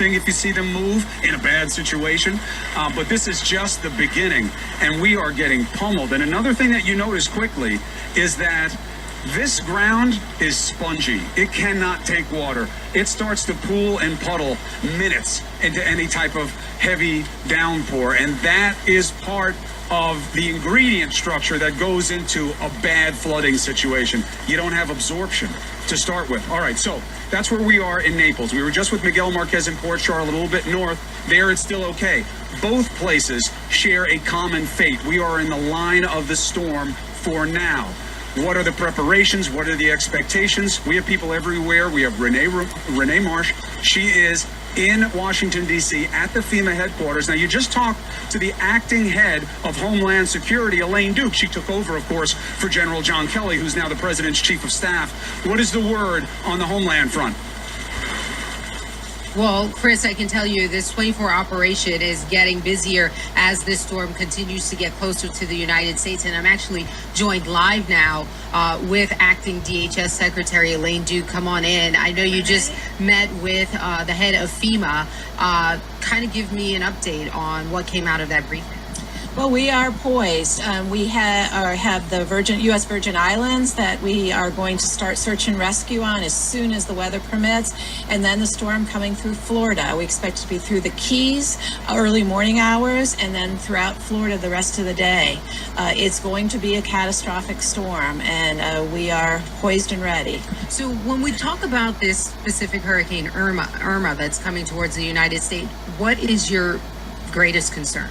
thing if you see them move in a bad situation. But this is just the beginning, and we are getting pummeled. And another thing that you notice quickly is that this ground is spongy. It cannot take water. It starts to pool and puddle minutes into any type of heavy downpour, and that is part of the ingredient structure that goes into a bad flooding situation. You don't have absorption to start with. All right, so that's where we are in Naples. We were just with Miguel Marquez in Port Charlotte, a little bit north. There it's still okay. Both places share a common fate. We are in the line of the storm for now. What are the preparations? What are the expectations? We have people everywhere. We have Renee Marsh. She is in Washington, D.C. at the FEMA headquarters. Now, you just talked to the acting head of Homeland Security, Elaine Duke. She took over, of course, for General John Kelly, who's now the president's chief of staff. What is the word on the Homeland front? Well, Chris, I can tell you this 24 operation is getting busier as this storm continues to get closer to the United States. And I'm actually joined live now with acting DHS Secretary Elaine Duke. Come on in. I know you just met with the head of FEMA. Kind of give me an update on what came out of that briefing. Well, we are poised. We have the U.S. Virgin Islands that we are going to start search and rescue on as soon as the weather permits, and then the storm coming through Florida. We expect to be through the Keys early morning hours, and then throughout Florida the rest of the day. It's going to be a catastrophic storm, and we are poised and ready. So when we talk about this specific hurricane, Irma, that's coming towards the United States, what is your greatest concern?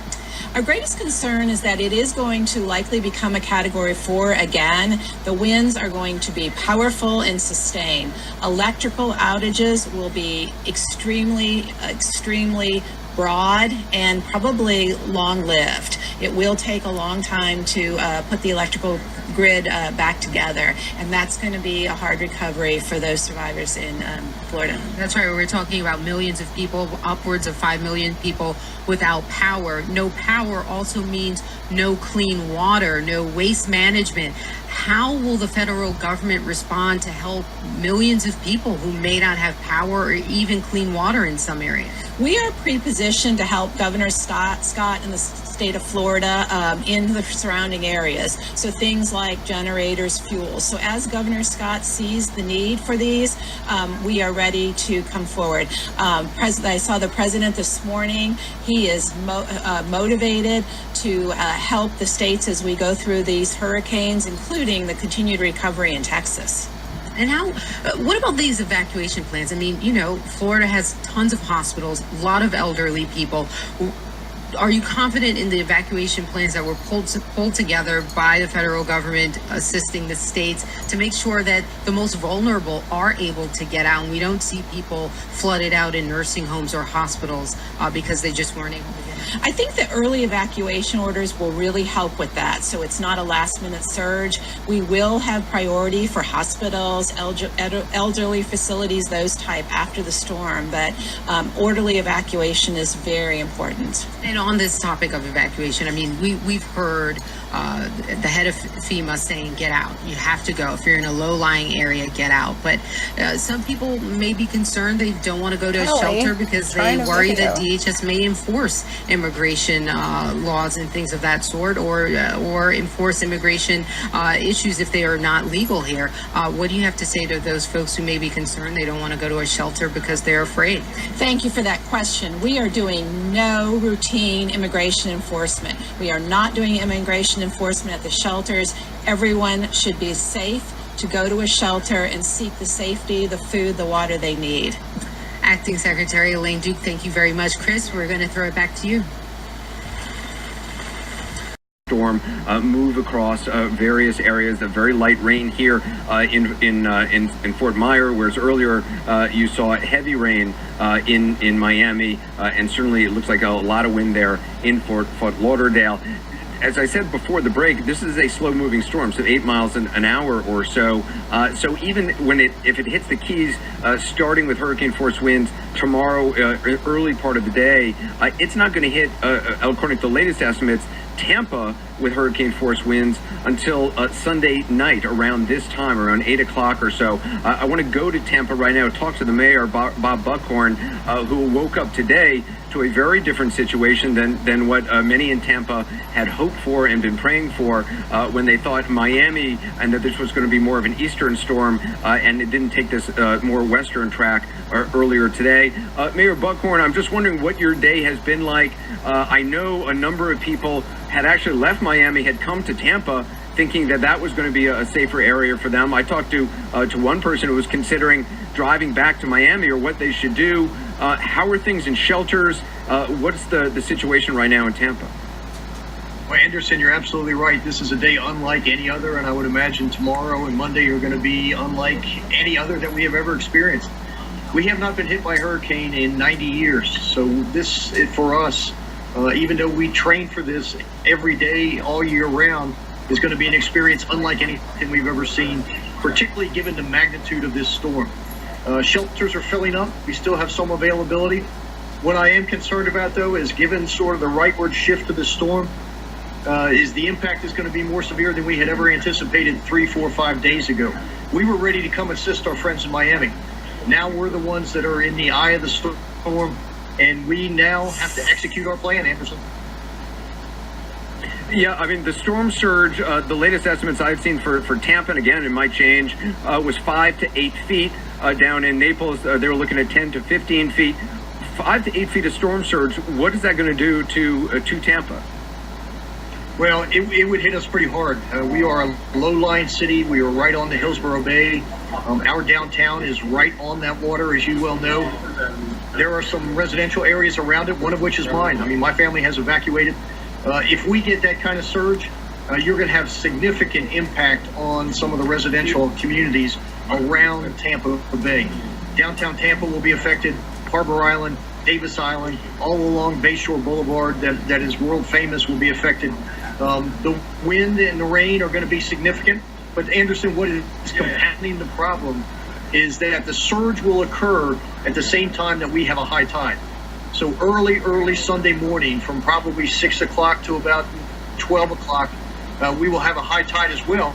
Our greatest concern is that it is going to likely become a Category 4 again. The winds are going to be powerful and sustained. Electrical outages will be extremely broad and probably long-lived. It will take a long time to put the electrical grid back together, and that's going to be a hard recovery for those survivors in Florida. That's right. We're talking about millions of people, upwards of 5 million people without power. No power also means no clean water, no waste management. How will the federal government respond to help millions of people who may not have power or even clean water in some areas? We are pre-positioned to help Governor Scott in the state of Florida in the surrounding areas. So things like generators, fuel. So as Governor Scott sees the need for these, we are ready to come forward. I saw the president this morning. He is motivated to help the states as we go through these hurricanes, including the continued recovery in Texas. And what about these evacuation plans? I mean, you know, Florida has tons of hospitals, a lot of elderly people. Are you confident in the evacuation plans that were pulled together by the federal government, assisting the states to make sure that the most vulnerable are able to get out and we don't see people flooded out in nursing homes or hospitals because they just weren't able to get out? I think the early evacuation orders will really help with that, so it's not a last-minute surge. We will have priority for hospitals, elderly facilities, those type after the storm, but orderly evacuation is very important. And on this topic of evacuation, I mean, we've heard the head of FEMA saying, get out. You have to go. If you're in a low-lying area, get out. But some people may be concerned. They don't want to go to a shelter because they worry that DHS may enforce immigration laws and things of that sort, or enforce immigration issues if they are not legal here. What do you have to say to those folks who may be concerned they don't want to go to a shelter because they're afraid? Thank you for that question. We are doing no routine immigration enforcement. We are not doing immigration enforcement at the shelters. Everyone should be safe to go to a shelter and seek the safety, the food, the water they need. Acting Secretary Elaine Duke, thank you very much. Chris, we're going to throw it back to you. Storm move across various areas. The very light rain here in Fort Myers, whereas earlier you saw heavy rain in Miami, and certainly it looks like a lot of wind there in Fort Lauderdale. As I said before the break, this is a slow-moving storm, so 8 miles an hour or so. So even if it hits the Keys, starting with hurricane force winds tomorrow, early part of the day, it's not going to hit, according to the latest estimates, Tampa with hurricane force winds until Sunday night around this time, around 8 o'clock or so. I want to go to Tampa right now, talk to the mayor, Bob Buckhorn, who woke up today to a very different situation than what many in Tampa had hoped for and been praying for when they thought Miami and that this was going to be more of an eastern storm, and it didn't take this more western track earlier today. Mayor Buckhorn, I'm just wondering what your day has been like. I know a number of people had actually left Miami, had come to Tampa thinking that that was going to be a safer area for them. I talked to one person who was considering driving back to Miami or what they should do. How are things in shelters? What's the situation right now in Tampa? Well, Anderson, you're absolutely right. This is a day unlike any other, and I would imagine tomorrow and Monday are going to be unlike any other that we have ever experienced. We have not been hit by a hurricane in 90 years, so this, for us, even though we train for this every day, all year round, is going to be an experience unlike anything we've ever seen, particularly given the magnitude of this storm. Shelters are filling up. We still have some availability. What I am concerned about, though, is given sort of the rightward shift of the storm, is the impact is going to be more severe than we had ever anticipated 3, 4, 5 days ago. We were ready to come assist our friends in Miami. Now we're the ones that are in the eye of the storm, and we now have to execute our plan, Anderson. Yeah, I mean, the storm surge, the latest estimates I've seen for Tampa, and again, it might change, was 5 to 8 feet. Down in Naples, they were looking at 10 to 15 feet. 5 to 8 feet of storm surge, what is that going to do to Tampa? Well, it would hit us pretty hard. We are a low-lying city. We are right on the Hillsborough Bay. Our downtown is right on that water, as you well know. There are some residential areas around it, one of which is mine. I mean, my family has evacuated. If we get that kind of surge, you're going to have significant impact on some of the residential communities around Tampa Bay. Downtown Tampa will be affected, Harbor Island, Davis Island, all along Bayshore Boulevard that is world famous will be affected. The wind and the rain are going to be significant, but Anderson, what is compounding the problem is that the surge will occur at the same time that we have a high tide. So early Sunday morning, from probably 6 o'clock to about 12 o'clock, we will have a high tide as well.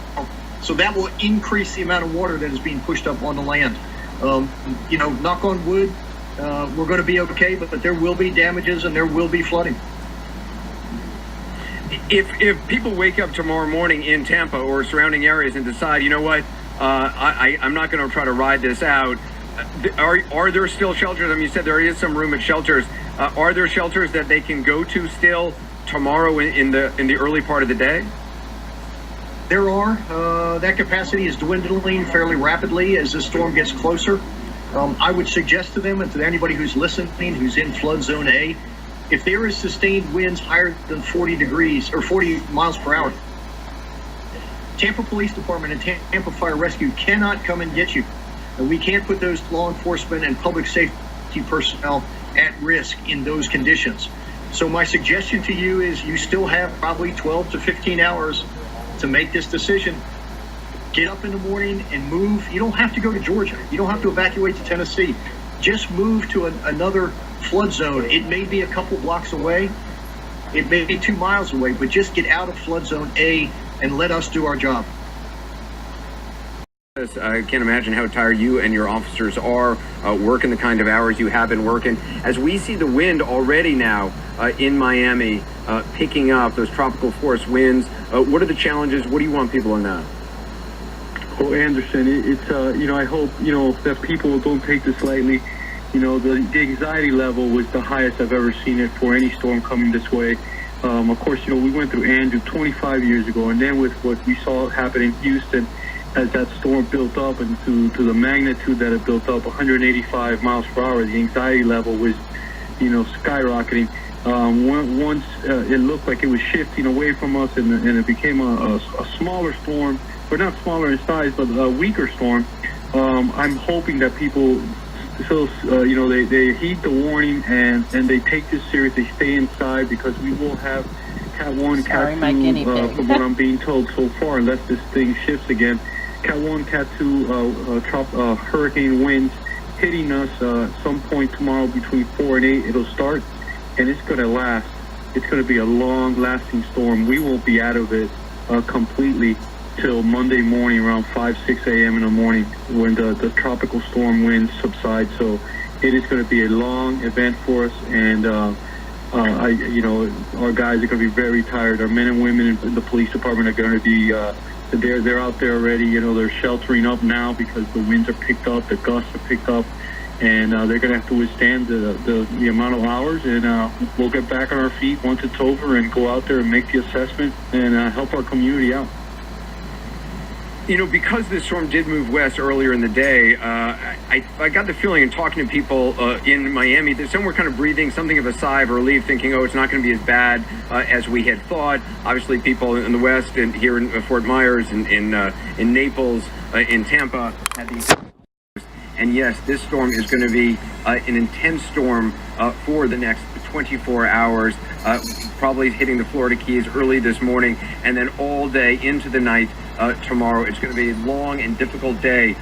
So that will increase the amount of water that is being pushed up on the land. Knock on wood, we're going to be okay, but there will be damages and there will be flooding. If people wake up tomorrow morning in Tampa or surrounding areas and decide, you know what, I'm not going to try to ride this out, are there still shelters? I mean, you said there is some room at shelters. Are there shelters that they can go to still tomorrow in the early part of the day? There are. That capacity is dwindling fairly rapidly as the storm gets closer. I would suggest to them and to anybody who's listening, who's in flood zone A, if there is sustained winds higher than 40 degrees or 40 miles per hour, Tampa Police Department and Tampa Fire Rescue cannot come and get you. We can't put those law enforcement and public safety personnel at risk in those conditions. So my suggestion to you is you still have probably 12 to 15 hours to make this decision. Get up in the morning and move. You don't have to go to Georgia. You don't have to evacuate to Tennessee. Just move to another flood zone. It may be a couple blocks away. It may be 2 miles away, but just get out of flood zone A and let us do our job. I can't imagine how tired you and your officers are working the kind of hours you have been working. As we see the wind already now in Miami picking up, those tropical force winds, what are the challenges? What do you want people to know? Well, Anderson, it's I hope that people don't take this lightly. The anxiety level was the highest I've ever seen it for any storm coming this way. Of course, we went through Andrew 25 years ago, and then with what we saw happen in Houston, as that storm built up and to the magnitude that it built up, 185 miles per hour, the anxiety level was, skyrocketing. Once it looked like it was shifting away from us and it became a smaller storm, or not smaller in size, but a weaker storm. I'm hoping that people still, they heed the warning and they take this serious. They stay inside because we will have Cat 1, Cat 2, from what I'm being told so far, unless this thing shifts again. Cat 1, Cat 2 hurricane winds hitting us some point tomorrow between 4 and 8. It'll start, and it's going to last. it's going to be a long-lasting storm. We won't be out of it completely till Monday morning around 6 a.m. in the morning when the tropical storm winds subside. So it is going to be a long event for us, and our guys are going to be very tired. Our men and women in the police department are going to be they're out there already. They're sheltering up now because the winds are picked up, the gusts are picked up, and they're going to have to withstand the amount of hours. And we'll get back on our feet once it's over and go out there and make the assessment and help our community out. Because this storm did move west earlier in the day, I got the feeling in talking to people in Miami that some were kind of breathing something of a sigh of relief, thinking, oh, it's not going to be as bad as we had thought. Obviously, people in the west and here in Fort Myers and in Naples, in Tampa, had these. And yes, this storm is going to be an intense storm for the next 24 hours, probably hitting the Florida Keys early this morning and then all day into the night tomorrow. It's going to be a long and difficult day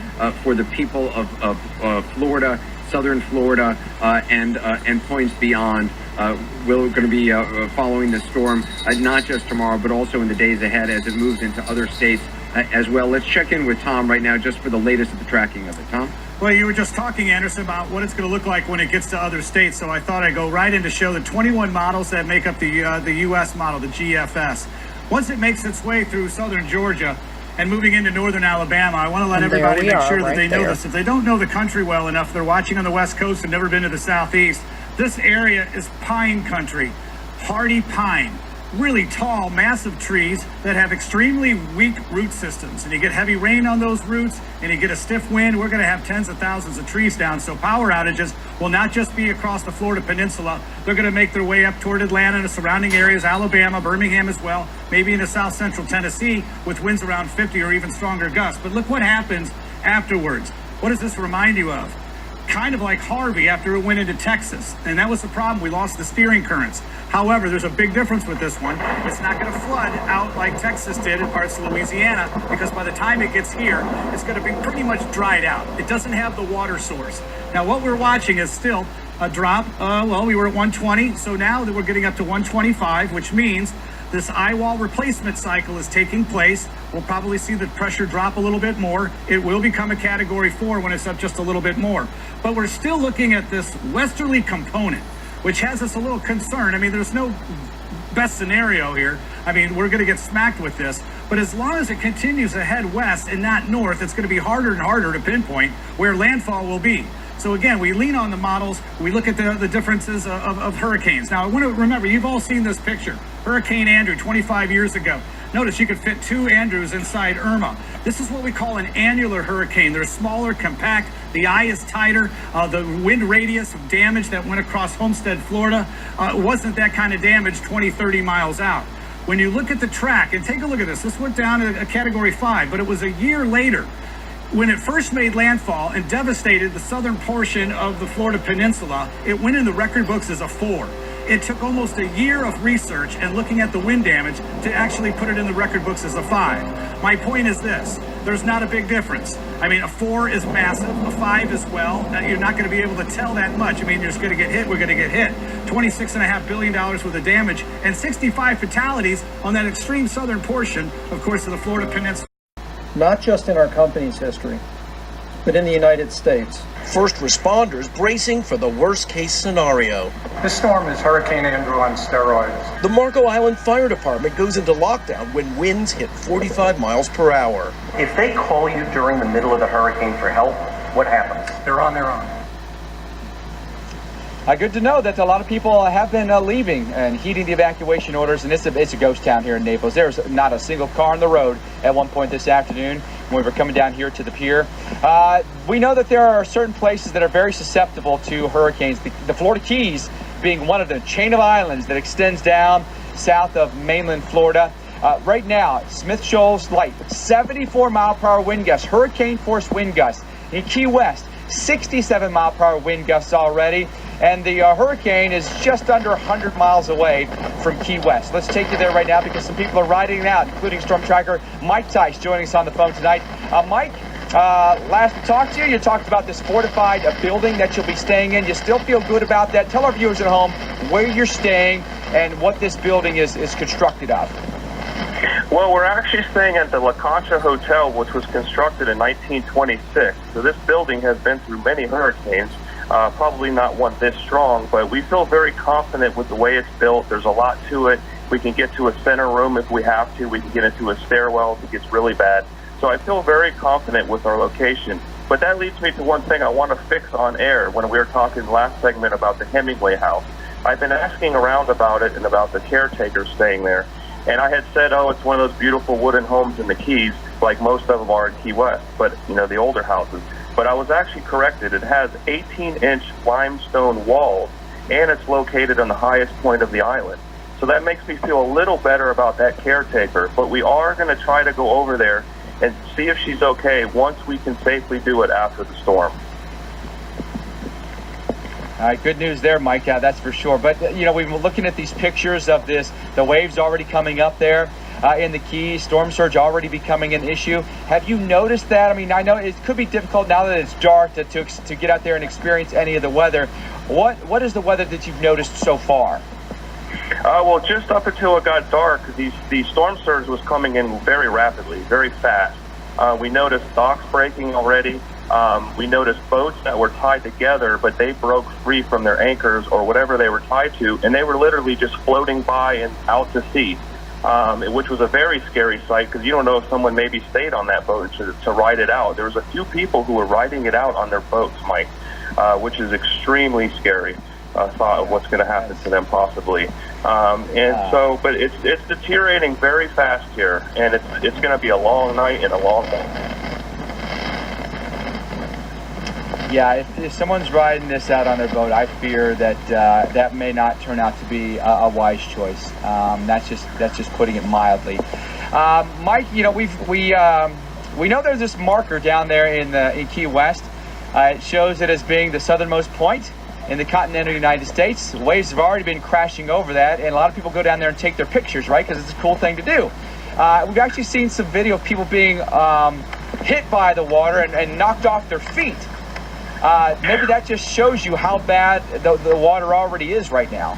for the people of Florida, southern Florida, and points beyond. We're going to be following the storm not just tomorrow, but also in the days ahead as it moves into other states as well. Let's check in with Tom right now just for the latest of the tracking of it. Tom? Well, you were just talking, Anderson, about what it's going to look like when it gets to other states. So I thought I'd go right in to show the 21 models that make up the U.S. model, the GFS. Once it makes its way through southern Georgia and moving into northern Alabama, I want to let everybody make sure that they know this. If they don't know the country well enough, they're watching on the West Coast and never been to the Southeast. This area is pine country, hardy pine. Really tall, massive trees that have extremely weak root systems. And you get heavy rain on those roots and you get a stiff wind, we're going to have tens of thousands of trees down. So power outages will not just be across the Florida Peninsula. They're going to make their way up toward Atlanta and the surrounding areas, Alabama, Birmingham as well, maybe into south central Tennessee with winds around 50 or even stronger gusts. But look what happens afterwards. What does this remind you of? Kind of like Harvey after it went into Texas. And that was the problem. We lost the steering currents. However, there's a big difference with this one. It's not going to flood out like Texas did in parts of Louisiana, because by the time it gets here, it's going to be pretty much dried out. It doesn't have the water source. Now, what we're watching is still a drop. We were at 120. So now that we're getting up to 125, which means this eye wall replacement cycle is taking place. We'll probably see the pressure drop a little bit more. It will become a Category 4 when it's up just a little bit more. But we're still looking at this westerly component, which has us a little concerned. I mean, there's no best scenario here. I mean, we're going to get smacked with this. But as long as it continues to head west and not north, it's going to be harder and harder to pinpoint where landfall will be. So again, we lean on the models. We look at the differences of hurricanes. Now, I want to remember, you've all seen this picture. Hurricane Andrew 25 years ago. Notice you could fit 2 Andrews inside Irma. This is what we call an annular hurricane. They're smaller, compact. The eye is tighter. The wind radius of damage that went across Homestead, Florida, wasn't that kind of damage 20, 30 miles out. When you look at the track, and take a look at this went down to a Category 5, but it was a year later when it first made landfall and devastated the southern portion of the Florida Peninsula. It went in the record books as a 4. It took almost a year of research and looking at the wind damage to actually put it in the record books as a 5. My point is this: there's not a big difference. I mean, a 4 is massive, a 5 as well. You're not going to be able to tell that much. I mean, you're just going to get hit. We're going to get hit. $26.5 billion worth of damage and 65 fatalities on that extreme southern portion, of course, of the Florida Peninsula. Not just in our company's history, but in the United States. First responders bracing for the worst-case scenario. This storm is Hurricane Andrew on steroids. The Marco Island Fire Department goes into lockdown when winds hit 45 miles per hour. If they call you during the middle of the hurricane for help, what happens? They're on their own. Good to know that a lot of people have been leaving and heeding the evacuation orders, and it's a ghost town here in Naples. There's not a single car on the road at one point this afternoon when we were coming down here to the pier. We know that there are certain places that are very susceptible to hurricanes, the Florida Keys being one of the chain of islands that extends down south of mainland Florida. Right now, Smith Shoals light, 74 mile per hour wind gusts, hurricane force wind gusts. In Key West, 67 mile per hour wind gusts already. And the hurricane is just under 100 miles away from Key West. Let's take you there right now because some people are riding it out, including Storm Tracker Mike Tice joining us on the phone tonight. Mike, last we talked to you, you talked about this fortified building that you'll be staying in. You still feel good about that? Tell our viewers at home where you're staying and what this building is constructed of. Well, we're actually staying at the La Concha Hotel, which was constructed in 1926. So this building has been through many hurricanes, probably not one this strong, but we feel very confident with the way it's built. There's a lot to it. We can get to a center room if we have to. We can get into a stairwell if it gets really bad. So I feel very confident with our location. But that leads me to one thing I want to fix on air when we were talking last segment about the Hemingway house. I've been asking around about it and about the caretaker staying there. And I had said, oh, it's one of those beautiful wooden homes in the Keys, like most of them are in Key West, but, you know, the older houses. But I was actually corrected. It has 18-inch limestone walls, and it's located on the highest point of the island. So that makes me feel a little better about that caretaker. But we are going to try to go over there and see if she's okay once we can safely do it after the storm. All right, good news there, Mike. Yeah, that's for sure. But, you know, we've been looking at these pictures of this, the waves already coming up there in the Keys, storm surge already becoming an issue. Have you noticed that? I mean, I know it could be difficult now that it's dark to get out there and experience any of the weather. What is the weather that you've noticed so far? Well, just up until it got dark, the storm surge was coming in very rapidly, very fast. We noticed docks breaking already. We noticed boats that were tied together, but they broke free from their anchors or whatever they were tied to, and they were literally just floating by and out to sea, which was a very scary sight because you don't know if someone maybe stayed on that boat to ride it out. There was a few people who were riding it out on their boats, Mike, which is extremely scary. Thought of what's going to happen to them possibly. But it's deteriorating very fast here, and it's going to be a long night and a long day. Yeah, if someone's riding this out on their boat, I fear that that may not turn out to be a wise choice. That's just putting it mildly. Mike, you know, we know there's this marker down there in Key West. It shows it as being the southernmost point in the continental United States. Waves have already been crashing over that, and a lot of people go down there and take their pictures, right? Because it's a cool thing to do. We've actually seen some video of people being hit by the water and knocked off their feet. Maybe that just shows you how bad the water already is right now.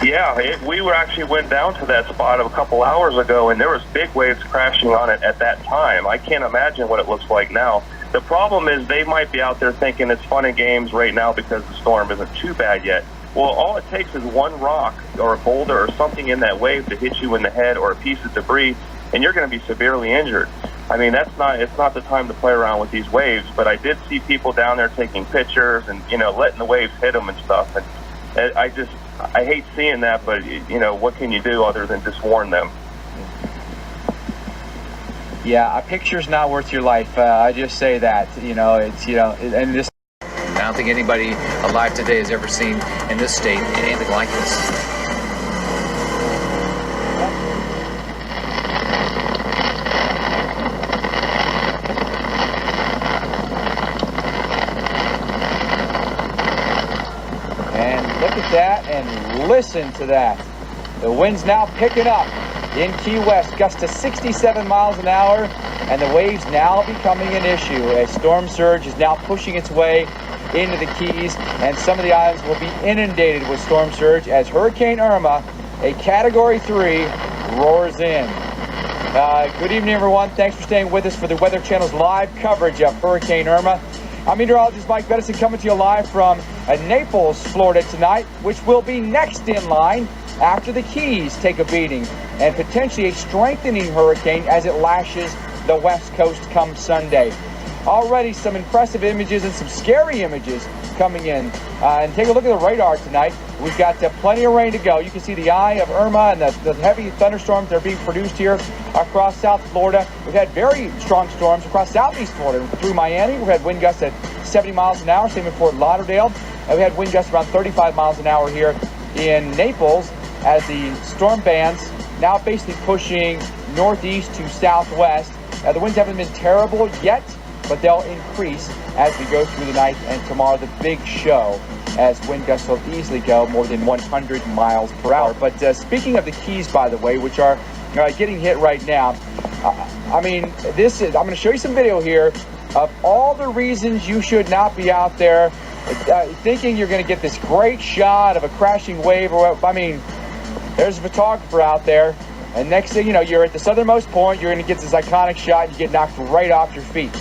Yeah, we went down to that spot a couple hours ago, and there was big waves crashing on it at that time. I can't imagine what it looks like now. The problem is they might be out there thinking it's fun and games right now because the storm isn't too bad yet. Well, all it takes is one rock or a boulder or something in that wave to hit you in the head or a piece of debris, and you're going to be severely injured. I mean, it's not the time to play around with these waves, but I did see people down there taking pictures and, you know, letting the waves hit them and stuff. And I hate seeing that, but, you know, what can you do other than just warn them? Yeah, a picture's not worth your life. I just say that, you know, it's, you know, and this. I don't think anybody alive today has ever seen in this state anything like this. And look at that and listen to that. The wind's now picking up in Key West, gusts to 67 miles an hour, and the waves now becoming an issue as storm surge is now pushing its way into the Keys, and some of the islands will be inundated with storm surge as Hurricane Irma, a Category 3, roars in. Good evening, everyone. Thanks for staying with us for the Weather Channel's live coverage of Hurricane Irma. I'm meteorologist Mike Bedison coming to you live from Naples, Florida tonight, which will be next in line after the Keys take a beating and potentially a strengthening hurricane as it lashes the west coast come Sunday. Already some impressive images and some scary images coming in. And take a look at the radar tonight. We've got plenty of rain to go. You can see the eye of Irma and the heavy thunderstorms that are being produced here across South Florida. We've had very strong storms across Southeast Florida through Miami. We've had wind gusts at 70 miles an hour, same in Fort Lauderdale. And we had wind gusts around 35 miles an hour here in Naples as the storm bands now basically pushing northeast to southwest. The winds haven't been terrible yet, but they'll increase as we go through the night, and tomorrow the big show as wind gusts will easily go more than 100 miles per hour. But speaking of the Keys, by the way, which are getting hit right now, I mean, I'm going to show you some video here of all the reasons you should not be out there thinking you're going to get this great shot of a crashing wave. Or I mean, There's a photographer out there, and next thing you know, you're at the southernmost point, you're going to get this iconic shot, and you get knocked right off your feet.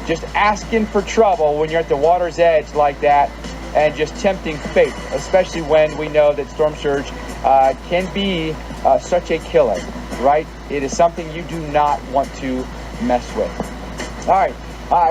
Just asking for trouble when you're at the water's edge like that, and just tempting fate, especially when we know that storm surge can be such a killer, right? It is something you do not want to mess with. All right.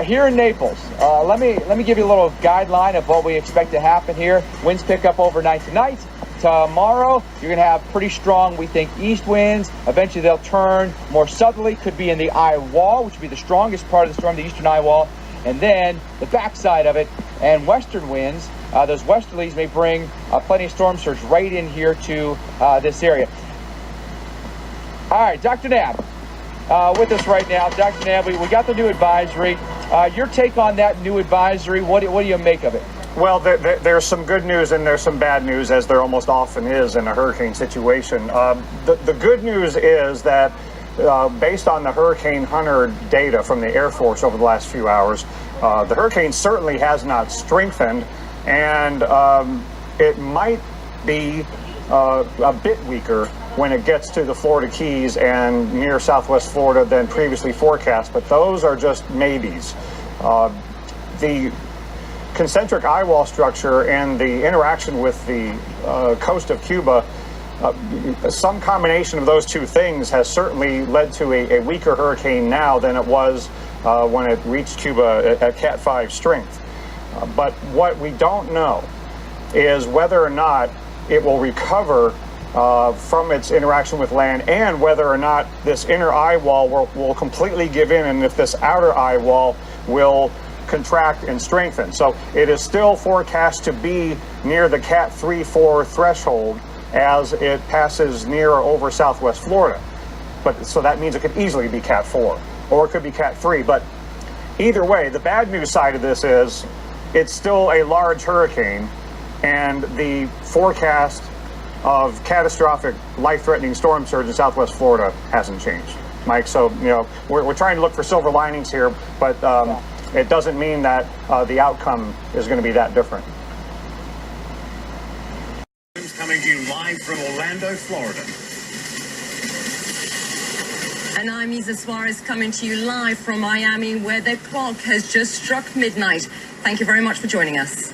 Here in Naples, let me give you a little guideline of what we expect to happen here. Winds pick up overnight tonight. Tomorrow, you're going to have pretty strong, we think, east winds. Eventually, they'll turn more southerly. Could be in the eye wall, which would be the strongest part of the storm, the eastern eye wall. And then the backside of it, and western winds. Those westerlies may bring plenty of storm surge right in here to this area. All right, Dr. Knapp. With us right now. Dr. Knapp, we got the new advisory. Your take on that new advisory, what do you make of it? Well, there's some good news and there's some bad news, as there almost often is in a hurricane situation. The good news is that based on the Hurricane Hunter data from the Air Force over the last few hours, the hurricane certainly has not strengthened, and it might be a bit weaker when it gets to the Florida Keys and near Southwest Florida than previously forecast, but those are just maybes. The concentric eye wall structure and the interaction with the coast of Cuba, some combination of those two things has certainly led to a weaker hurricane now than it was when it reached Cuba at Cat 5 strength. But what we don't know is whether or not it will recover from its interaction with land, and whether or not this inner eye wall will completely give in, and if this outer eye wall will contract and strengthen. So it is still forecast to be near the Cat 3-4 threshold as it passes near or over Southwest Florida. But so that means it could easily be Cat 4, or it could be Cat 3. But either way, the bad news side of this is it's still a large hurricane, and the forecast of catastrophic, life-threatening storm surge in Southwest Florida hasn't changed, Mike. So, you know, we're trying to look for silver linings here, but it doesn't mean that the outcome is going to be that different. Coming to you live from Orlando, Florida. And I'm Isa Suarez coming to you live from Miami, where the clock has just struck midnight. Thank you very much for joining us.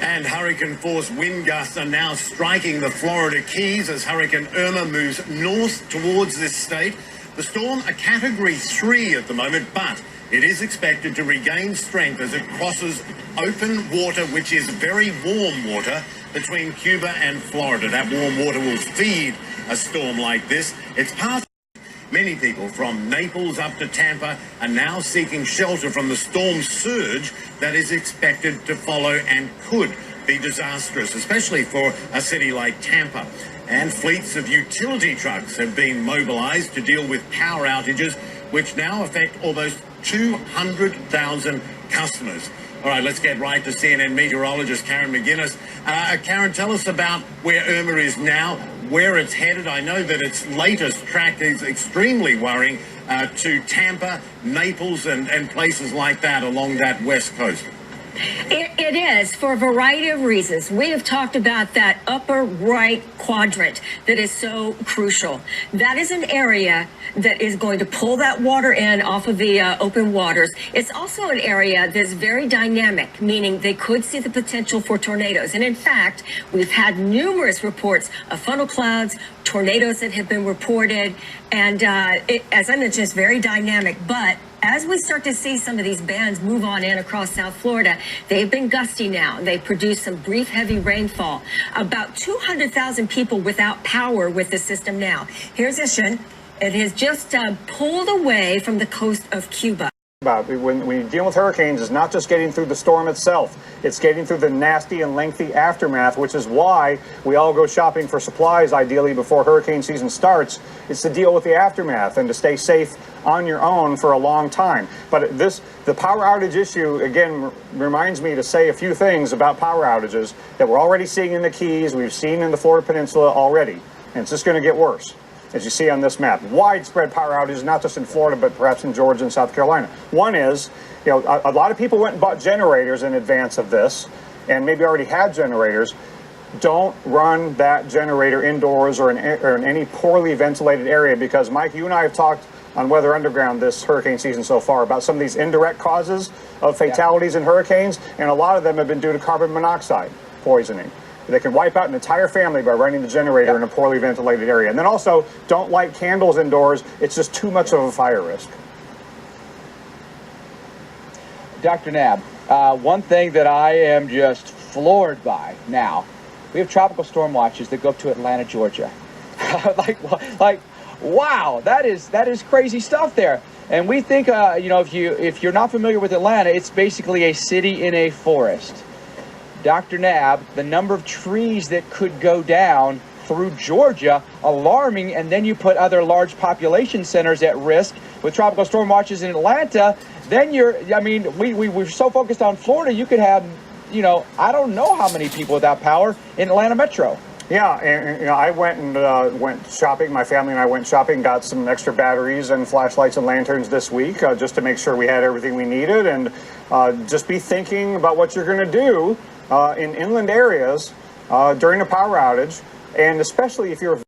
And hurricane-force wind gusts are now striking the Florida Keys as Hurricane Irma moves north towards this state. The storm a Category 3 at the moment, but it is expected to regain strength as it crosses open water, which is very warm water, between Cuba and Florida. That warm water will feed a storm like this. It's past. Many people from Naples up to Tampa are now seeking shelter from the storm surge that is expected to follow and could be disastrous, especially for a city like Tampa. And fleets of utility trucks have been mobilized to deal with power outages, which now affect almost 200,000 customers. All right, let's get right to CNN meteorologist Karen McGinnis. Karen, tell us about where Irma is now, where it's headed. I know that its latest track is extremely worrying to Tampa, Naples, and places like that along that west coast. It is, for a variety of reasons. We have talked about that upper right quadrant that is so crucial. That is an area that is going to pull that water in off of the open waters. It's also an area that's very dynamic, meaning they could see the potential for tornadoes. And in fact, we've had numerous reports of funnel clouds, tornadoes that have been reported. And as I mentioned, it's very dynamic. But as we start to see some of these bands move on in across South Florida, they've been gusty now. They produce some brief heavy rainfall. About 200,000 people without power with the system now. Here's Ishan. It has just pulled away from the coast of Cuba. When we deal with hurricanes, it's not just getting through the storm itself. It's getting through the nasty and lengthy aftermath, which is why we all go shopping for supplies, ideally, before hurricane season starts. It's to deal with the aftermath and to stay safe on your own for a long time. But the power outage issue, again, reminds me to say a few things about power outages that we're already seeing in the Keys, we've seen in the Florida Peninsula already, and it's just going to get worse. As you see on this map, widespread power outages, not just in Florida, but perhaps in Georgia and South Carolina. One is, a lot of people went and bought generators in advance of this, and maybe already had generators. don't run that generator indoors or in any poorly ventilated area, because Mike, you and I have talked on Weather Underground this hurricane season so far about some of these indirect causes of fatalities in hurricanes, and a lot of them have been due to carbon monoxide poisoning. They can wipe out an entire family by running the generator in a poorly ventilated area. And then also, don't light candles indoors. It's just too much of a fire risk. Dr. Knabb, one thing that I am just floored by now, we have tropical storm watches that go up to Atlanta, Georgia. like, wow, that is crazy stuff there. And we think, if you're not familiar with Atlanta, it's basically a city in a forest. Dr. Knabb, the number of trees that could go down through Georgia, alarming, and then you put other large population centers at risk with tropical storm watches in Atlanta, then we're so focused on Florida, you could have, I don't know how many people without power in Atlanta Metro. Yeah, and I went shopping. My family and I went shopping, got some extra batteries and flashlights and lanterns this week, just to make sure we had everything we needed, and just be thinking about what you're going to do in inland areas during a power outage, and especially if you're